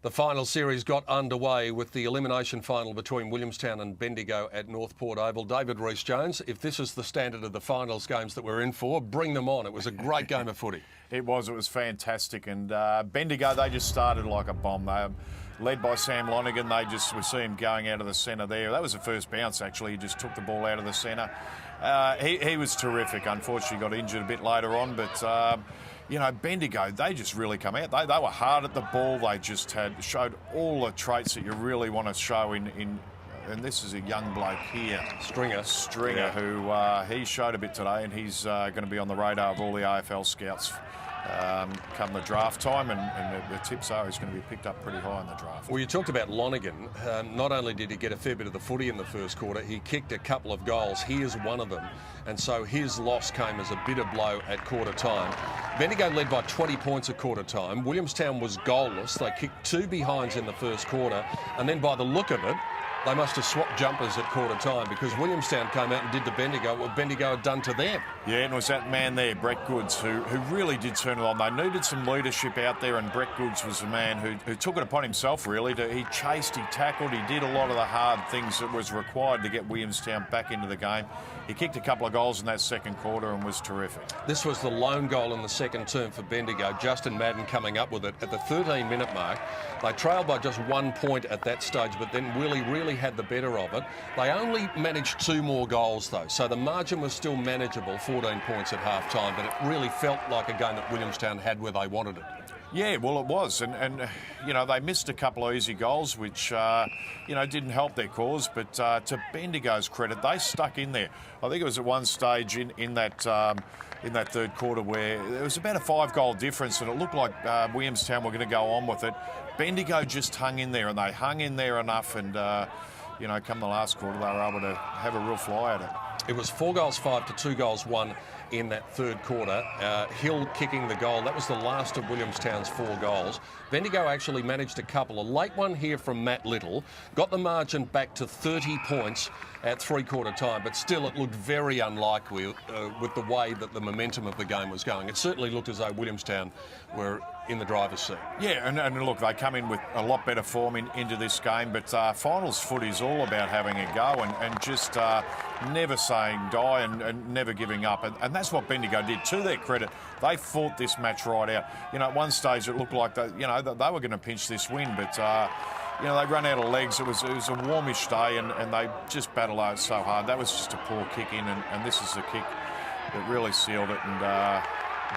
The final series got underway with the elimination final between Williamstown and Bendigo at Northport Oval. David Rees-Jones, if this is the standard of the finals games that we're in for, bring them on. It was a great game of footy. It was fantastic. And Bendigo, they just started like a bomb. They led by Sam Lonergan. We see him going out of the centre there. That was the first bounce, actually. He just took the ball out of the centre. He was terrific. Unfortunately, got injured a bit later on, but... you know, Bendigo, they just really come out. They were hard at the ball. They just showed all the traits that you really want to show in and this is a young bloke here. Stringer, yeah. Who he showed a bit today, and he's going to be on the radar of all the AFL scouts come the draft time, and the tips are he's going to be picked up pretty high in the draft. Well, you talked about Lonergan. Not only did he get a fair bit of the footy in the first quarter, he kicked a couple of goals. He is one of them. And so his loss came as a bitter blow at quarter time. Bendigo led by 20 points at quarter time. Williamstown was goalless. They kicked 2 behinds in the first quarter. And then by the look of it, they must have swapped jumpers at quarter time because Williamstown came out and did to Bendigo what Bendigo had done to them. Yeah, and it was that man there, Brett Goods, who really did turn it on. They needed some leadership out there, and Brett Goods was the man who took it upon himself, really. He chased, he tackled, he did a lot of the hard things that was required to get Williamstown back into the game. He kicked a couple of goals in that second quarter and was terrific. This was the lone goal in the second term for Bendigo. Justin Madden coming up with it at the 13-minute mark. They trailed by just 1 point at that stage, but then Willie really had the better of it. They only managed 2 more goals, though, so the margin was still manageable, 14 points at half-time, but it really felt like a game that Williamstown had where they wanted it. Yeah, well, it was. And you know, they missed a couple of easy goals, which, you know, didn't help their cause. But to Bendigo's credit, they stuck in there. I think it was at one stage in that third quarter where there was about a 5-goal difference, and it looked like Williamstown were going to go on with it. Bendigo just hung in there, and they hung in there enough. And, you know, come the last quarter, they were able to have a real fly at it. It was 4 goals 5 to 2 goals 1 in that third quarter. Hill kicking the goal. That was the last of Williamstown's 4 goals. Bendigo actually managed a couple. A late one here from Matt Little. Got the margin back to 30 points at 3-quarter time, but still it looked very unlikely with the way that the momentum of the game was going. It certainly looked as though Williamstown were in the driver's seat. Yeah, and look, they come in with a lot better form into this game, but finals footy is all about having a go and just never saying die and never giving up. And that's what Bendigo did. To their credit, they fought this match right out. You know, at one stage it looked like they were going to pinch this win, but you know, they run out of legs. It was a warmish day, and they just battled out so hard. That was just a poor kick in, and this is the kick that really sealed it. And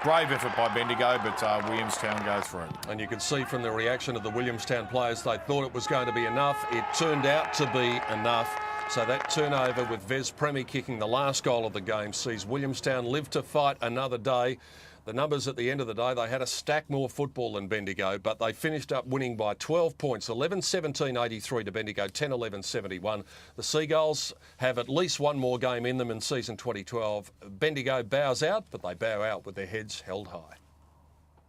brave effort by Bendigo, but Williamstown goes for it. And you could see from the reaction of the Williamstown players, they thought it was going to be enough. It turned out to be enough. So that turnover with Vez Premi kicking the last goal of the game sees Williamstown live to fight another day. The numbers at the end of the day, they had a stack more football than Bendigo, but they finished up winning by 12 points, 11-17-83 to Bendigo, 10-11-71. The Seagulls have at least one more game in them in season 2012. Bendigo bows out, but they bow out with their heads held high.